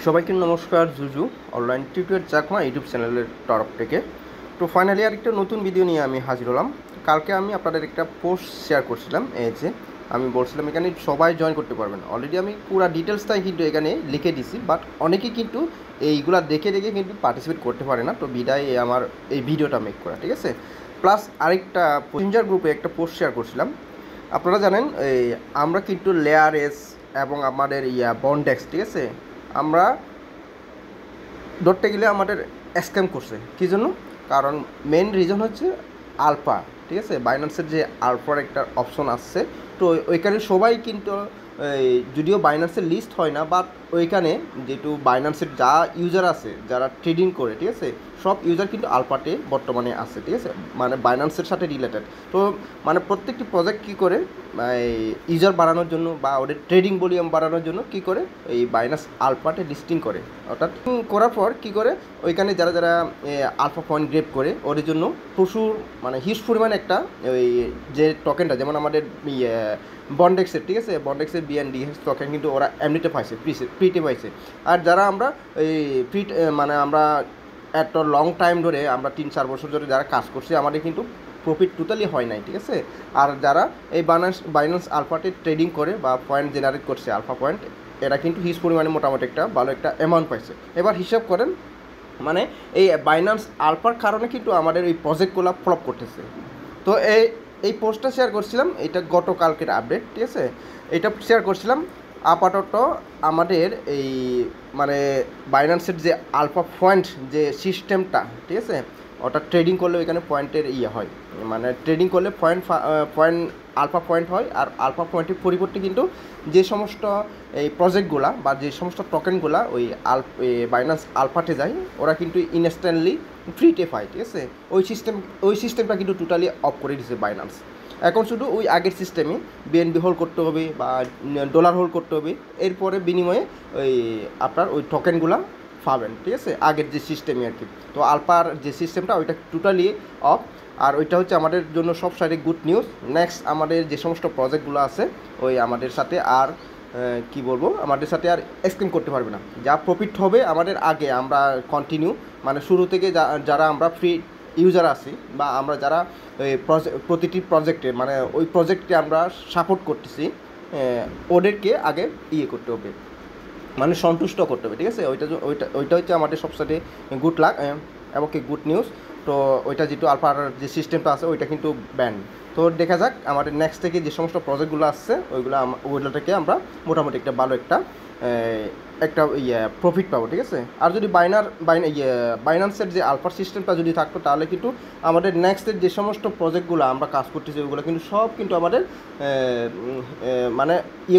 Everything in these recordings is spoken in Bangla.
সবাইকে নমস্কার। জুজু অনলাইন টিউটোরিয়াল চাকমা ইউটিউব চ্যানেলের তরফ থেকে। তো ফাইনালি আরেকটা নতুন ভিডিও নিয়ে আমি হাজির হলাম। কালকে আমি আপনাদের একটা পোস্ট শেয়ার করছিলাম, এই যে আমি বলছিলাম এখানে সবাই জয়েন করতে পারবেন। অলরেডি আমি পুরো ডিটেলসটাই কিন্তু এখানে লিখে দিছি, বাট অনেকেই কিন্তু এইগুলা দেখে দেখে কিন্তু পার্টিসিপেট করতে পারে না। তো বিদায় আমার এই ভিডিওটা মেক করা, ঠিক আছে। প্লাস আরেকটা প্যাসেঞ্জার গ্রুপে একটা পোস্ট শেয়ার করছিলাম। আপনারা জানেন এই আমরা কিন্তু লেয়ার এস এবং আমাদের বন্ডেক্স, ঠিক আছে, আমরা ধরতে গেলে আমাদের স্ক্যাম করছে। কী জন্য? কারণ মেন রিজন হচ্ছে আলফা, ঠিক আছে। বাইন্যান্সের যে আলফার একটা অপশন আসছে, তো ওইখানে সবাই কিন্তু যদিও বাইন্যান্সের লিস্ট হয় না, বাট ওইখানে যেহেতু বাইন্যান্সের যা ইউজার আছে যারা ট্রেডিং করে, ঠিক আছে, সব ইউজার কিন্তু আলফাতে বর্তমানে আছে, ঠিক আছে, মানে বাইন্যান্সের সাথে রিলেটেড। তো মানে প্রত্যেকটি প্রজেক্ট কী করে ইউজার বাড়ানোর জন্য বা ওদের ট্রেডিং ভলিউম বাড়ানোর জন্য কী করে এই বাইন্যান্স আলফাতে লিস্টিং করে। অর্থাৎ করার পর কী করে ওইখানে যারা যারা আলফা পয়েন্ট গ্রেপ করে ওদের জন্য প্রচুর মানে হিউজ পরিমাণ একটা ওই যে টোকেনটা, যেমন আমাদের বন্ডেক্সের, ঠিক আছে, বন্ডেক্সের বিএনডি টোকেন কিন্তু ওরা এমনিতে পাইছে, ফ্রিতে পাইছে। আর যারা আমরা এই ফ্রি মানে আমরা এত লং টাইম ধরে আমরা 3-4 বছর ধরে যারা কাজ করছি, আমাদের কিন্তু প্রফিট টোটালি হয় নাই, ঠিক আছে। আর যারা এই বাইন্যান্স আলফাতে ট্রেডিং করে বা পয়েন্ট জেনারেট করছে আলফা পয়েন্ট, এরা কিন্তু হিউজ পরিমাণে মোটামুটি একটা ভালো একটা অ্যামাউন্ট পাইছে। এবার হিসাব করেন, মানে এই বাইন্যান্স আলফার কারণে কিন্তু আমাদের এই প্রজেক্টগুলো ফ্লপ করতেছে। তো এই পোস্টটা শেয়ার করছিলাম, এটা গতকালকের আপডেট, ঠিক আছে। এটা শেয়ার করছিলাম। আপাতত আমাদের এই মানে বাইন্যান্সের যে আলফা পয়েন্ট যে সিস্টেমটা, ঠিক আছে, ওটা ট্রেডিং করলে এখানে পয়েন্টের হয়, মানে ট্রেডিং করলে পয়েন্ট আলফা পয়েন্ট হয়। আর আলফা পয়েন্টের পরিবর্তে কিন্তু যে সমস্ত এই প্রজেক্টগুলা বা যে সমস্ত টোকেনগুলা ওই বাইন্যান্স আলফাতে যায়, ওরা কিন্তু ইনস্ট্যান্টলি ফ্রিতে পায়, ঠিক আছে। ওই সিস্টেমটা কিন্তু টোটালি অফ করে দিয়েছে বাইন্যান্স। এখন শুধু ওই আগের সিস্টেমে বিএনবি হোল্ড করতে হবে বা ডলার হোল্ড করতে হবে, এরপরে বিনিময়ে ওই আপনার ওই টোকেনগুলা পাবেন, ঠিক আছে, আগের যে সিস্টেমে আর কি। তো আলফার যে সিস্টেমটা ওইটা টোটালি অফ। আর ওইটা হচ্ছে আমাদের জন্য সব সাইডে গুড নিউজ। নেক্সট আমাদের যে সমস্ত প্রজেক্টগুলো আছে ওই আমাদের সাথে আর কি বলবো, আমাদের সাথে আর স্ক্যাম করতে পারবে না। যা প্রফিট হবে আমাদের আগে আমরা কন্টিনিউ, মানে শুরু থেকে যারা আমরা ফ্রি ইউজার আছি বা আমরা যারা প্রতিটি প্রজেক্টে মানে ওই প্রজেক্টকে আমরা সাপোর্ট করতেছি, ওদেরকে আগে করতে হবে, মানে সন্তুষ্ট করতে হবে, ঠিক আছে। ওইটা হচ্ছে আমাদের সবসাথে গুড লাক এবং কি গুড নিউজ। তো ওইটা যেহেতু আলফার যে সিস্টেমটা আছে ওইটা কিন্তু ব্যান। তো দেখা যাক আমাদের নেক্সট থেকে যে সমস্ত প্রজেক্টগুলো আসছে ওইগুলো থেকে আমরা মোটামুটি একটা ভালো একটা প্রফিট পাবো, ঠিক আছে। আর যদি বাইন্যান্সের যে আলফার সিস্টেমটা যদি থাকতো, তাহলে কিন্তু আমাদের নেক্সটের যে সমস্ত প্রজেক্টগুলো আমরা কাজ করতেছি ওইগুলো কিন্তু সব কিন্তু আমাদের মানে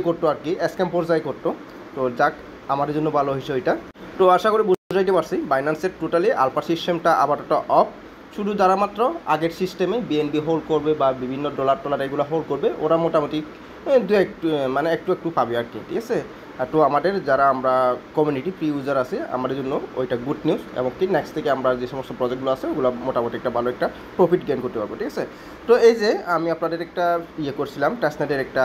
করতো আর কি, স্ক্যাম পর্যায়ে করতো। তো যাক, আমাদের জন্য ভালো হয়েছে ওইটা। তো আশা করি বুঝাইতে পারছি বাইন্যান্সের টোটালি আলফা সিস্টেমটা আপাতত অফ। শুধু যারা মাত্র আগের সিস্টেমে বিএনবি হোল্ড করবে বা বিভিন্ন ডলার এগুলো হোল্ড করবে, ওরা মোটামুটি একটু পাবে আর কি, ঠিক আছে। আর তো আমাদের যারা আমরা কমিউনিটি প্রি ইউজার আছে, আমাদের জন্য ওইটা গুড নিউজ। এবং কি নেক্সট থেকে আমরা যে সমস্ত প্রজেক্টগুলো আছে ওগুলো মোটামুটি একটা ভালো একটা প্রফিট গেইন করতে পারবো, ঠিক আছে। তো এই যে আমি আপনাদের একটা করছিলাম, টাচনেটের একটা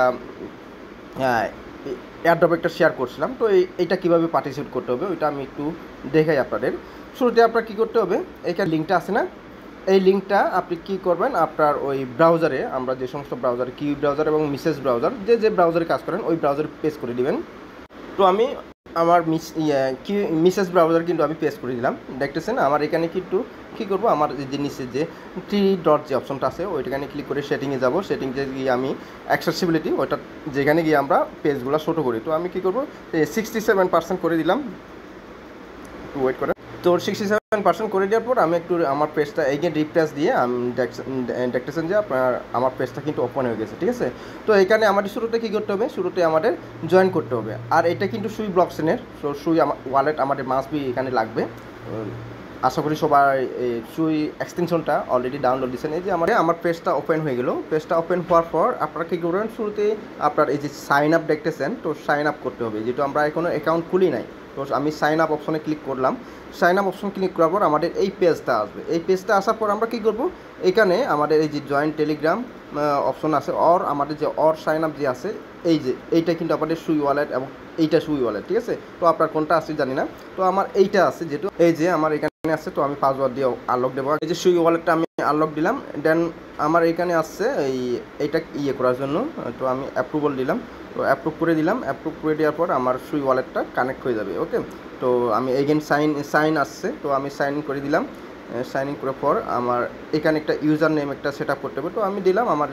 এয়ারড্রপ একটা শেয়ার করছিলাম। তো এইটা কীভাবে পার্টিসিপেট করতে হবে ওইটা আমি একটু দেখাই আপনাদের। শুরুতে আপনার কী করতে হবে, এইখানে লিঙ্কটা আছে না, এই লিঙ্কটা আপনি কী করবেন, আপনার ওই ব্রাউজারে, আমরা যে সমস্ত ব্রাউজারে কিউ ব্রাউজার এবং মিসেস ব্রাউজার যে ব্রাউজারে কাজ করেন ওই ব্রাউজারে পেস্ট করে দিবেন। তো আমি আমার মিসেস ব্রাউজার কিন্তু আমি পেস্ট করে দিলাম, দেখতেছেন। আমার এখানে কিন্তু কী করবো, আমার যে নিচে যে 3 ডট যে অপশনটা আছে ওইটাখানে ক্লিক করে সেটিংয়ে যাব। সেটিংয়ে গিয়ে আমি অ্যাক্সেসিবিলিটি ওইটা যেখানে গিয়ে আমরা পেজগুলো ছোটো করি, তো আমি কী করবো 67% করে দিলাম। একটু ওয়েট করে, তো 67% করে দেওয়ার পর আমি একটু আমার পেজটা এগেন রিফ্রেশ দিয়ে আমি দেখতেছেন যে আমার পেজটা কিন্তু ওপেন হয়ে গেছে, ঠিক আছে। তো এখানে আমাদের শুরুতে কী করতে হবে, শুরুতে আমাদের জয়েন করতে হবে। আর এটা কিন্তু সুই ব্লকচেনের, সুই ওয়ালেট আমাদের মাস্ট বি এখানে লাগবে। আশা করি সবাই সুই এক্সটেনশনটা অলরেডি ডাউনলোড দিচ্ছেন। এই যে আমার পেজটা ওপেন হয়ে গেল। পেজটা ওপেন হওয়ার পর আপনারা কী করবেন, শুরুতে আপনার এই যে সাইন আপ দেখতেছেন, তো সাইন আপ করতে হবে, যেহেতু আমরা এখনও অ্যাকাউন্ট খুলি নাই। তো আমি সাইন আপ অপশনে ক্লিক করলাম। সাইন আপ অপশন ক্লিক করার পর আমাদের এই পেজটা আসবে। এই পেজটা আসার পর আমরা কী করব, এখানে আমাদের এই যে জয়েন্ট টেলিগ্রাম অপশন আছে, আমাদের যে সাইন আপ যে আছে, এই যে এইটা কিন্তু আমাদের সুই ওয়ালেট এবং এইটা সুই ওয়ালেট, ঠিক আছে। তো আপনার কোনটা আছে জানি না, তো আমার এইটা আছে, যেহেতু এই যে আমার এখানে আছে, তো আমি পাসওয়ার্ড দিয়ে আনলক দেবো। এই যে সুই ওয়ালেটটা আমি আনলক দিলাম, দেন আমার এখানে আসছে এইটা করার জন্য, তো আমি অ্যাপ্রুভাল দিলাম, তো অ্যাপ্রুভ করে দিলাম। অ্যাপ্রুভ করে দেওয়ার পর আমার সুই ওয়ালেটটা কানেক্ট হয়ে যাবে। ওকে, তো আমি এগেন সাইন আসছে, তো আমি সাইন ইন করে দিলাম। সাইন ইন করার পর আমার এখানে একটা ইউজার নেম একটা সেট আপ করতে হবে, তো আমি দিলাম আমার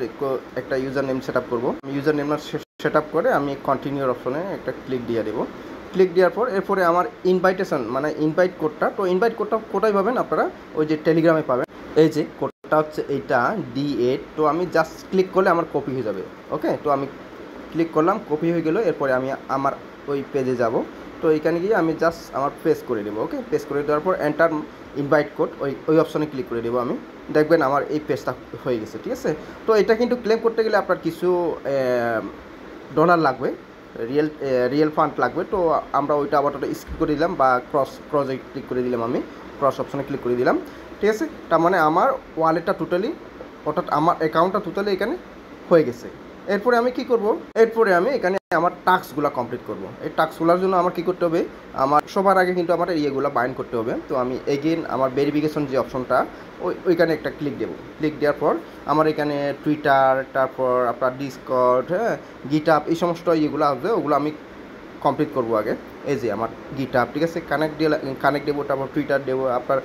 একটা ইউজার নেম সেট আপ করবো। ইউজার নেম সেট আপ করে আমি কন্টিনিউর অপশনে একটা ক্লিক দিয়ে দেবো। ক্লিক দেওয়ার পর এরপরে আমার ইনভাইটেশন মানে ইনভাইট কোডটা, তো ইনভাইট কোডটা কোথায় পাবেন আপনারা, ওই যে টেলিগ্রামে পাবেন। এই যে কোডটা হচ্ছে এইটা D8, তো আমি জাস্ট ক্লিক করলে আমার কপি হয়ে যাবে। ওকে, তো আমি ক্লিক করলাম, কপি হয়ে গেল। এরপরে আমি আমার ওই পেজে যাব, তো এইখানে গিয়ে আমি জাস্ট আমার পেস্ট করে দেবো। ওকে, পেস্ট করে দেওয়ার পর এন্টার ইনভাইট কোড ওই অপশনে ক্লিক করে দেবো আমি। দেখবেন আমার এই পেজটা হয়ে গেছে, ঠিক আছে। তো এটা কিন্তু ক্লেম করতে গেলে আপনার কিছু ডলার লাগবে, রিয়েল ফান্ড লাগবে। তো আমরা ওইটা আবার স্কিপ করে দিলাম, বা ক্রসে ক্লিক করে দিলাম, আমি ক্রস অপশনে ক্লিক করে দিলাম, ঠিক আছে। তার মানে আমার ওয়ালেটটা টোটালি, অর্থাৎ আমার অ্যাকাউন্টটা টোটালি এখানে হয়ে গেছে। এরপরে আমি কি করব, এরপরে আমি এখানে আমার টাস্কগুলো কমপ্লিট করব। এই টাস্কগুলোর জন্য আমার কি করতে হবে, আমার সবার আগে কিন্তু আমার ইয়েগুলো বাইন্ড করতে হবে। তো আমি এগেইন আমার ভেরিফিকেশন যে অপশনটা, ওইখানে একটা ক্লিক দেবো। ক্লিক দেওয়ার পর আমার এখানে টুইটার, তারপর আপনার ডিসকর্ড, হ্যাঁ, গিটহাব, এই সমস্ত ইয়েগুলো আসবে, ওগুলো আমি কমপ্লিট করবো আগে। এই যে আমার গিটহাব, ঠিক আছে, কানেক্ট দেবো, তারপর টুইটার দেবো, আপনার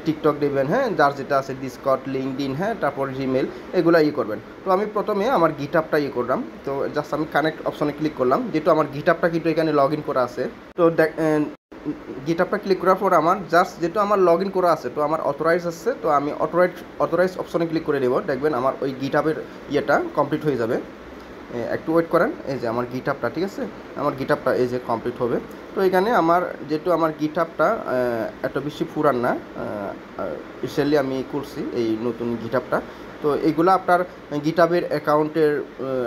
টিকটক দেবেন, হ্যাঁ, যার যেটা আছে, ডিসকর্ড, লিঙ্কডইন, হ্যাঁ, তারপর জিমেল, এগুলো করবেন। তো আমি প্রথমে আমার গিটহাবটা করলাম, তো জাস্ট আমি কানেক্ট অপশনে ক্লিক করলাম, যেহেতু আমার গিটহাবটা কিন্তু এখানে লগ ইন করা আছে। তো গিটহাবটা ক্লিক করার পর আমার জাস্ট যেহেতু আমার লগ ইন করা আছে, তো আমার অথরাইজ আসছে, তো আমি অথরাইজ অপশনে ক্লিক করে দেবো। দেখবেন আমার ওই গিটহাবের ইয়েটা কমপ্লিট হয়ে যাবে। একটু ওয়েট করেন। এই যে আমার গিটহাবটা, ঠিক আছে, আমার গিটহাবটা এই যে কমপ্লিট হবে। তো এখানে আমার যেহেতু আমার গিটহাবটা এত বেশি পুরান না, রিসেন্টলি আমি করছি এই নতুন গিটহাবটা। তো এইগুলো আপনার গিটহাবের অ্যাকাউন্টের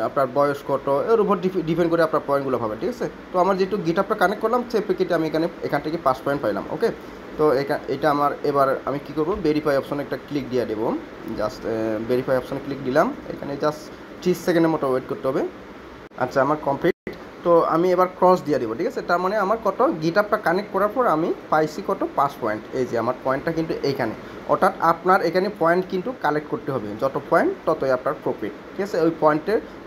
আপনার বয়স কত, এর উপর ডিপেন্ড করে আপনার পয়েন্টগুলো পাবেন, ঠিক আছে। তো আমার যেহেতু গিটহাবটা কানেক্ট করলাম, সেই প্যাকেটে আমি এখান থেকে 5 পয়েন্ট পাইলাম। ওকে, তো এটা আমার এবার আমি কী করবো, ভেরিফাই অপশনে একটা ক্লিক দিয়ে দেবো। জাস্ট ভেরিফাই অপশনে ক্লিক দিলাম, এখানে জাস্ট 30 সেকেন্ডের মতো ওয়েট করতে হবে। আচ্ছা, আমার কমপ্লিট। তো আমি এবার ক্রস দিয়ে দেবো, ঠিক আছে। তার মানে আমার কত, গিটহাবটা কানেক্ট করার পর আমি পাইছি কত, 5 পয়েন্ট। এই যে আমার পয়েন্টটা কিন্তু এইখানে, অর্থাৎ আপনার এখানে পয়েন্ট কিন্তু কালেক্ট করতে হবে, যত পয়েন্ট ততই আপনার প্রফিট, ঠিক আছে। ওই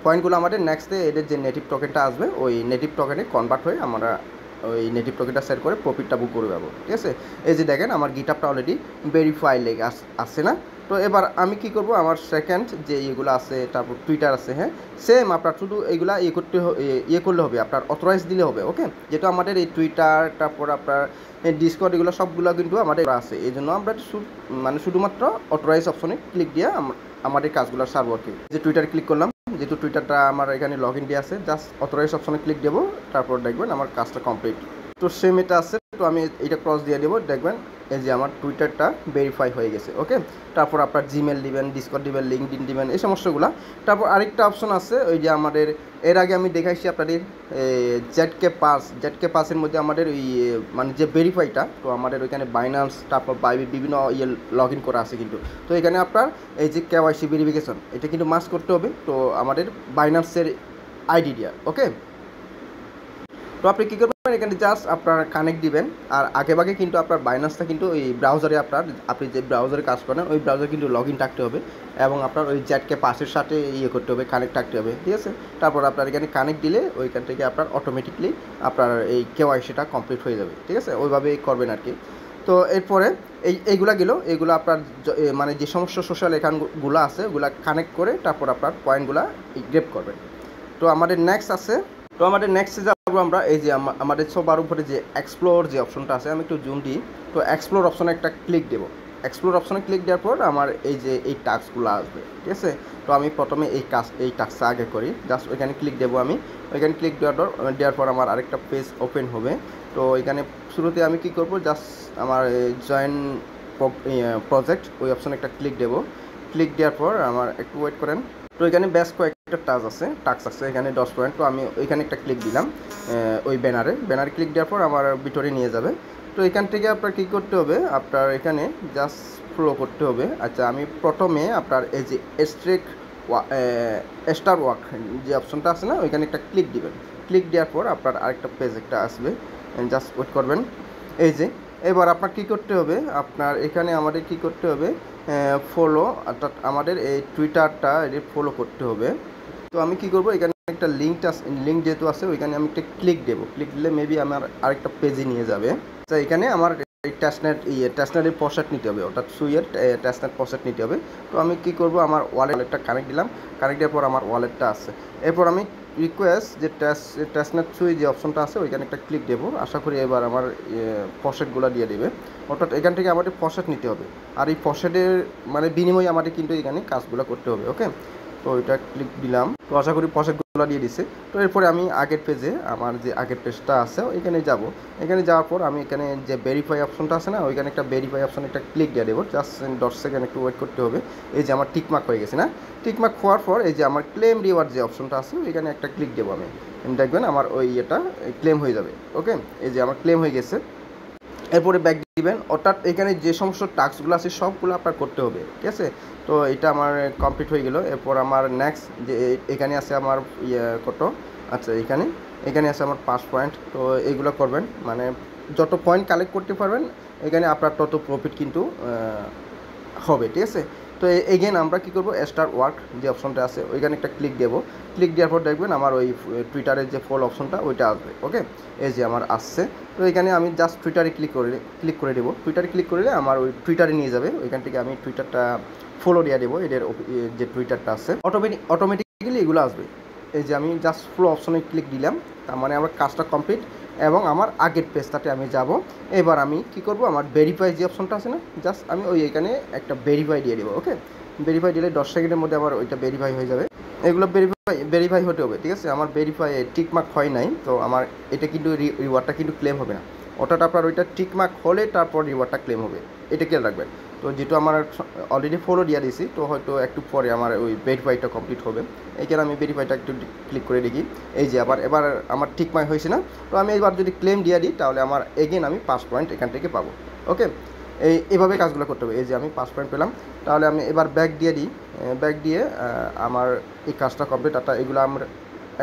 পয়েন্টগুলো আমাদের নেক্সট ডে এদের যে নেটিভ টোকেনটা আসবে, ওই নেটিভ টোকেনে কনভার্ট হয়ে আমরা ওই নেটিভ টোকেনটা সেট করে প্রফিটটা বুক করে যাবো, ঠিক আছে। এই যে দেখেন আমার গিটহাবটা অলরেডি ভেরিফাই লেগে আসছে না। তো এবার আমি কি করব, আমার সেকেন্ড যে ইয়েগুলো আছে, তারপর টুইটার আছে, হ্যাঁ, সেম আপনার শুধু এইগুলা করলে হবে, আপনার অথরাইজ দিলে হবে। ওকে, যেহেতু আমাদের এই টুইটার, তারপর আপনার ডিসকর্ড, এগুলো সবগুলো কিন্তু আমাদের আছে, এই জন্য আমরা শুধুমাত্র অথরাইজ অপশনে ক্লিক দিয়ে আমাদের কাজগুলো সারবো আর কি। যে টুইটার ক্লিক করলাম, যেহেতু টুইটারটা আমার এখানে লগ ইন দিয়ে আছে, জাস্ট অথরাইজ অপশনে ক্লিক দেবো, তারপর দেখবেন আমার কাজটা কমপ্লিট। তো সেম এটা আছে, তো আমি এটা ক্রস দিয়ে দেবো, দেখবেন এই যে আমার টুইটারটা ভেরিফাই হয়ে গেছে। ওকে, তারপর আপনার জিমেল দিবেন, ডিসকর্ড দিবেন, লিঙ্কডইন দিবেন, এই সমস্তগুলো। তারপর আরেকটা অপশন আছে, ওই যে আমাদের এর আগে আমি দেখাইছি আপনাদের জেডকে পাসের মধ্যে আমাদের ওই যে ভেরিফাইটা, তো আমাদের ওইখানে বাইন্যান্স, তারপর বিভিন্ন লগ ইন করা আছে কিন্তু। তো এখানে আপনার এই যে KYC ভেরিফিকেশন, এটা কিন্তু মাস্ট করতে হবে, তো আমাদের বাইন্যান্সের আইডি দিয়া। ওকে, তো আপনি কী করবেন, এখানে জাস্ট আপনার কানেক্ট দিবেন। আর আগেভাগে কিন্তু আপনার বাইন্যান্সটা কিন্তু ওই ব্রাউজারে আপনি যে ব্রাউজারে কাজ করেন, ওই ব্রাউজারে কিন্তু লগ ইন থাকতে হবে, এবং আপনার ওই জেডকে পাসের সাথে করতে হবে, কানেক্ট থাকতে হবে, ঠিক আছে। তারপর আপনার এখানে কানেক্ট দিলে ওইখান থেকে আপনার অটোমেটিকলি আপনার এই KYCটা কমপ্লিট হয়ে যাবে, ঠিক আছে। ওইভাবেই করবেন আর কি। তো এরপরে এইগুলো আপনার যে সমস্ত সোশ্যাল অ্যাকাউন্টগুলো আছে, ওগুলো কানেক্ট করে তারপর আপনার পয়েন্টগুলো গ্রেপ করবেন। তো আমাদের নেক্সটে যাবো আমরা, এই যে আমাদের সবার উপরে যে এক্সপ্লোর যে অপশনটা আছে, আমি একটু জুম দিই। তো এক্সপ্লোর অপশনে একটা ক্লিক দেবো। এক্সপ্লোর অপশনে ক্লিক দেওয়ার পর আমার এই টাস্কগুলো আসবে, ঠিক আছে। তো আমি প্রথমে এই টাস্কটা আগে করি, জাস্ট ওইখানে ক্লিক দেবো। আমি ওইখানে ক্লিক দেওয়ার পর আমার আরেকটা পেজ ওপেন হবে। তো এখানে শুরুতে আমি কি করব, জাস্ট আমার জয়েন প্রজেক্ট, ওই অপশনে একটা ক্লিক দেবো। ক্লিক দেওয়ার পর আমার একটু ওয়েট করেন। তো এখানে বেশ একটা টাস্ক আছে এখানে 10 পয়েন্ট। তো আমি ওইখানে একটা ক্লিক দিলাম, ওই ব্যানারে ক্লিক দেওয়ার পর আমার ভিতরে নিয়ে যাবে। তো এখান থেকে আপনার কী করতে হবে, আপনার এখানে জাস্ট ফলো করতে হবে। আচ্ছা, আমি প্রথমে আপনার এই যে স্টার ওয়াক যে অপশনটা আছে না, ওইখানে একটা ক্লিক দিবেন। ক্লিক দেওয়ার পর আপনার আরেকটা পেজ একটা আসবে, জাস্ট ওয়েট করবেন। এই যে এবার আপনার কী করতে হবে, আপনার এখানে আমাদের কী করতে হবে, ফলো, অর্থাৎ আমাদের এই টুইটারটা এটি ফলো করতে হবে। তো আমি কী করবো, এখানে একটা লিঙ্ক যেহেতু আছে ওইখানে আমি একটা ক্লিক দেবো। ক্লিক দিলে মেবি আমার আরেকটা পেজে নিয়ে যাবে। তো এখানে আমার এই টেস্টনেটের পসেট নিতে হবে, অর্থাৎ সুইয়ের টেস্টনেট পসেট নিতে হবে। তো আমি কী করবো, আমার ওয়ালেটটা কানেক্ট দিলাম। কানেক্ট দেওয়ার পর আমার ওয়ালেটটা আছে। এরপর আমি রিকোয়েস্ট যে টেস্টনেট সুই যে অপশনটা আছে ওইখানে একটা ক্লিক দেবো। আশা করি এবার আমার পসেটগুলো দিয়ে দেবে। অর্থাৎ এখান থেকে আমাদের পসেট নিতে হবে, আর এই পসেটের মানে বিনিময়ে আমাদের কিন্তু এখানে কাজগুলো করতে হবে। ওকে, তো এটা ক্লিক দিলাম। তো আশা করি পসেটগুলো দিয়ে দিছে। তো এরপরে আমি আগের পেজে, আমার যে আগের পেজটা আছে ওইখানে যাব। এখানে যাওয়ার পর আমি এখানে যে ভেরিফাই অপশনটা আছে না, ওইখানে একটা ভেরিফাই অপশন একটা ক্লিক দিয়ে দেবো। জাস্ট 10 সেকেন্ড একটু ওয়েট করতে হবে। এই যে আমার টিকমার্ক হয়ে গেছে না, টিকমার্ক হওয়ার পর এই যে আমার ক্লেম রিওয়ার্ড যে অপশনটা আছে ওইখানে একটা ক্লিক দেবো আমি। দেখবেন আমার ওই এটা ক্লেম হয়ে যাবে। ওকে, এই যে আমার ক্লেম হয়ে গেছে। এরপরে ব্যাক দিবেন, অর্থাৎ এখানে যে সমস্ত টাস্কগুলো আছে সবগুলো আপনার করতে হবে। ঠিক আছে, তো এটা আমার কমপ্লিট হয়ে গেল। এরপর আমার নেক্সট যে এখানে আছে আমার কত, আচ্ছা এখানে আছে আমার 5 পয়েন্ট। তো এইগুলো করবেন, মানে যত পয়েন্ট কালেক্ট করতে পারবেন এখানে আপনার তত প্রফিট কিন্তু হবে। ঠিক আছে, তো এগেন আমরা কী করবো, স্টার ওয়ার্ক যে অপশনটা আছে ওইখানে একটা ক্লিক দেবো। ক্লিক দেওয়ার পর দেখবেন আমার ওই টুইটারের যে ফলো অপশনটা ওইটা আসবে। ওকে, এই যে আমার আসছে। তো এখানে আমি জাস্ট টুইটারে ক্লিক করে দেবো। টুইটারে ক্লিক করলে আমার ওই টুইটারে নিয়ে যাবে। ওইখান থেকে আমি টুইটারটা ফলো দিয়ে দেবো, এদের যে টুইটারটা আছে অটোমেটিক্যালি এগুলো আসবে। এই যে আমি জাস্ট ফলো অপশনে ক্লিক দিলাম, তার মানে আমার কাজটা কমপ্লিট এবং আমার আগের পেজটাতে আমি যাব। এবার আমি কি করব, আমার ভেরিফাই যে অপশনটা আছে না, জাস্ট আমি এখানে একটা ভেরিফাই দিয়ে দেবো। ওকে, ভেরিফাই দিলে 10 সেকেন্ডের মধ্যে আমার ওইটা ভেরিফাই হয়ে যাবে। এগুলো ভেরিফাই হতে হবে। ঠিক আছে, আমার ভেরিফাই টিকমার্ক হয় নাই, তো আমার এটা কিন্তু রিওয়ার্ডটা কিন্তু ক্লেম হবে না। অর্থাৎ আপনার ওইটা টিকমার্ক হলে তারপর রিওয়ার্ডটা ক্লেম হবে, এটা খেয়াল রাখবেন। তো যেহেতু আমার অলরেডি ফলো দিয়ে দিয়েছি, তো হয়তো একটু পরে আমার ওই ভেরিফাইটা কমপ্লিট হবে। এইখানে আমি ভেরিফাইটা একটু ক্লিক করে দেখি। এই যে এবার আমার টিকমার্ক হয়েছে না, তো আমি এবার যদি ক্লেম দিয়ে দিই তাহলে আমার এগেন আমি 5 পয়েন্ট এখান থেকে পাবো। ওকে, এইভাবে কাজগুলো করতে হবে। এই যে আমি 5 পয়েন্ট পেলাম, তাহলে আমি এবার ব্যাক দিয়ে দিই। ব্যাক দিয়ে আমার এই কাজটা কমপ্লিট। এগুলো আমরা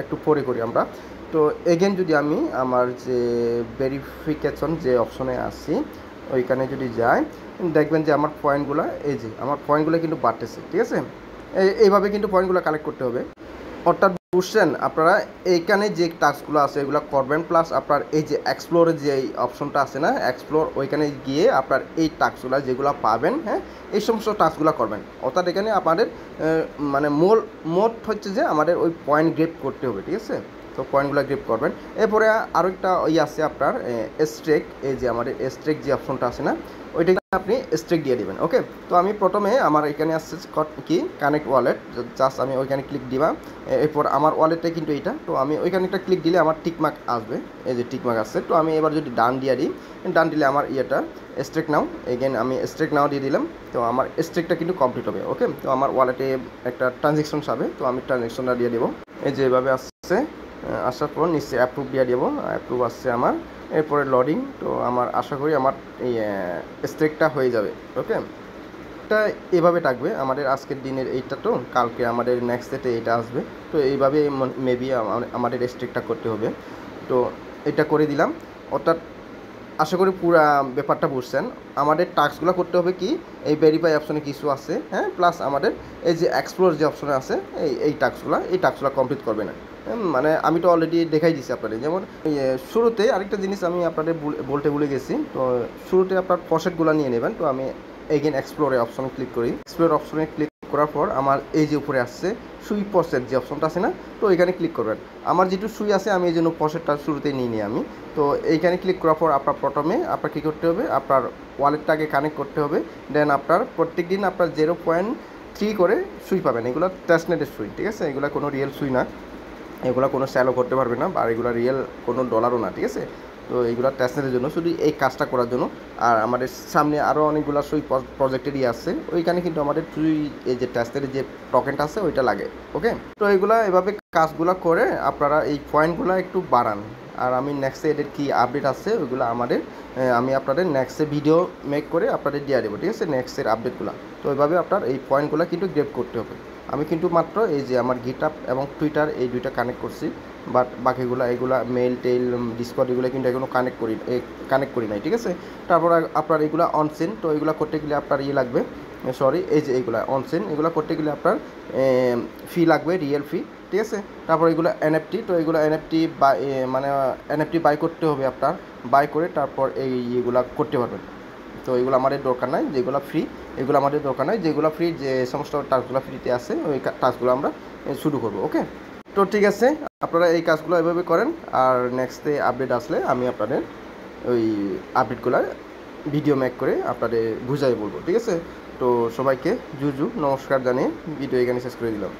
একটু পরে করি আমরা। তো এগেন যদি আমি আমার যে ভেরিফিকেশন যে অপশনে আসি ওইখানে যদি যাই, দেখবেন যে আমার পয়েন্টগুলো, এই যে আমার পয়েন্টগুলো কিন্তু বাড়তেছে। ঠিক আছে, এইভাবে কিন্তু পয়েন্টগুলো কালেক্ট করতে হবে। অর্থাৎ বুঝছেন, আপনারা এইখানে যে টাস্কগুলো আছে এগুলো করবেন, প্লাস আপনার এই যে এক্সপ্লোরের যে অপশনটা আছে না, এক্সপ্লোর, ওইখানে গিয়ে আপনার এই টাস্কগুলো যেগুলো পাবেন, হ্যাঁ, এই সমস্ত টাস্কগুলো করবেন। অর্থাৎ এখানে আপনাদের মানে মোট হচ্ছে যে আমাদের ওই পয়েন্ট গ্রেপ করতে হবে। ঠিক আছে, তো পয়েন্টগুলো গ্রেপ করবেন। এরপরে আরও একটা আছে আপনার স্ট্রেক, এই যে আমাদের স্ট্রেক যে অপশনটা আছে না, ওইটাকে আপনি স্ট্রেক দিয়ে দেবেন। ওকে, তো আমি প্রথমে আমার এখানে আসছে কি কানেক্ট ওয়ালেট, জাস্ট আমি ওইখানে ক্লিক দিবা। এরপর আমার ওয়ালেটটা কিন্তু এইটা, তো আমি ওইখানে একটা ক্লিক দিলে আমার টিকমার্ক আসবে। এই যে টিকমার্ক আসছে, তো আমি এবার যদি ডান দিয়ে দিই, ডান দিলে আমার স্ট্রেক নাও, এগেন আমি স্ট্রেক নাও দিয়ে দিলাম। তো আমার স্ট্রেকটা কিন্তু কমপ্লিট হবে। ওকে, তো আমার ওয়ালেটে একটা ট্রানজ্যাকশন যাবে, তো আমি ট্রানজ্যাকশনটা দিয়ে দেবো। এই যে এভাবে আসছে, আসার পর নিশ্চয়ই অ্যাপ্রুভ দিয়ে দেবো। অ্যাপ্রুভ আসছে আমার, এরপরে লোডিং। তো আমার আশা করি আমার এই স্ট্রেকটা হয়ে যাবে। ওকে, এটা এভাবে থাকবে আমাদের আজকের দিনের এইটা, তো কালকে আমাদের নেক্সট ডেতে এটা আসবে। তো এইভাবে মেবি আমাদের স্ট্রেকটা করতে হবে। তো এটা করে দিলাম। অর্থাৎ আশা করি পুরো ব্যাপারটা বুঝছেন। আমাদের টাস্কগুলো করতে হবে কি, এই ভেরিফাই অপশনে কিছু আছে, হ্যাঁ, প্লাস আমাদের এই যে এক্সপ্লোর যে অপশনে আছে এই টাস্কগুলো কমপ্লিট করবে না। মানে আমি তো অলরেডি দেখাই দিচ্ছি আপনাদের। যেমন শুরুতে আরেকটা জিনিস আমি আপনাদের বলতে ভুলে গেছি। তো শুরুতে আপনার পসেটগুলো নিয়ে নেবেন। তো আমি এগেন এক্সপ্লোরে অপশন ক্লিক করি। এক্সপ্লোর অপশনে ক্লিক করার পর আমার এই যে উপরে আসছে সুই পসেট যে অপশনটা আছে না, তো এখানে ক্লিক করবেন। আমার যেটু সুই আছে আমি এই জন্য পসেটটা শুরুতেই নিয়ে নিই আমি। তো এইখানে ক্লিক করার পর আপনার প্রথমে আপনার কী করতে হবে, আপনার ওয়ালেটটাকে কানেক্ট করতে হবে। দেন আপনার প্রত্যেক দিন আপনার 0.3 করে সুই পাবেন। এগুলো টেস্টনেটের সুই। ঠিক আছে, এগুলো কোনো রিয়েল সুই না, এগুলো কোনো স্যালও করতে পারবে না, আর এগুলো রিয়েল কোনো ডলারও না। ঠিক আছে, তো এইগুলো টেস্টনেটের জন্য, শুধু এই কাজটা করার জন্য। আর আমাদের সামনে আরও অনেকগুলো সই প্রজেক্টেরই আছে, ওইখানে কিন্তু আমাদের শুধুই এই যে টেস্টের যে টোকেনটা আছে ওইটা লাগে। ওকে, তো এইগুলা এভাবে কাজগুলো করে আপনারা এই পয়েন্টগুলো একটু বাড়ান। আর আমি নেক্সটে এদের কী আপডেট আছে ওইগুলো আমি আপনাদের নেক্সটে ভিডিও মেক করে আপনাদের দিয়ে দেবো, ঠিক আছে, নেক্সটের আপডেটগুলো। তো ওইভাবে আপনার এই পয়েন্টগুলো কিন্তু গ্রেপ করতে হবে। আমি কিন্তু মাত্র এই যে আমার গিটহাব এবং টুইটার এই দুইটা কানেক্ট করছি, বাট বাকিগুলো এগুলা মেল টেল ডিসকর্ড এগুলো কিন্তু এখনও কানেক্ট করি নাই, ঠিক আছে। তারপর আপনার এগুলো অনসেন, তো এগুলো করতে গেলে আপনার লাগবে, এই যে এইগুলো অনসেন, এগুলো করতে গেলে আপনার ফি লাগবে, রিয়েল ফি, ঠিক আছে। তারপর এগুলো এনএফটি, তো এগুলো এনএফটি মানে এনএফটি বাই করতে হবে আপনার, বাই করে তারপর এইগুলো করতে পারবেন। তো এগুলো আমাদের দরকার নাই, যেগুলো ফ্রি এগুলো আমাদের দরকার নাই, যেগুলো ফ্রি যে সমস্ত টাস্কগুলো ফ্রিতে আছে ওই টাস্কগুলো আমরা শুরু করবো। ওকে, তো ঠিক আছে, আপনারা এই কাজগুলো এভাবে করেন। আর নেক্সটে আপডেট আসলে আমি আপনাদের ওই আপডেটগুলো ভিডিও মেক করে আপনাদের বুঝাই বলবো, ঠিক আছে। তো সবাইকে জুজু নমস্কার জানিয়ে ভিডিও এখানে শেষ করে দিলাম।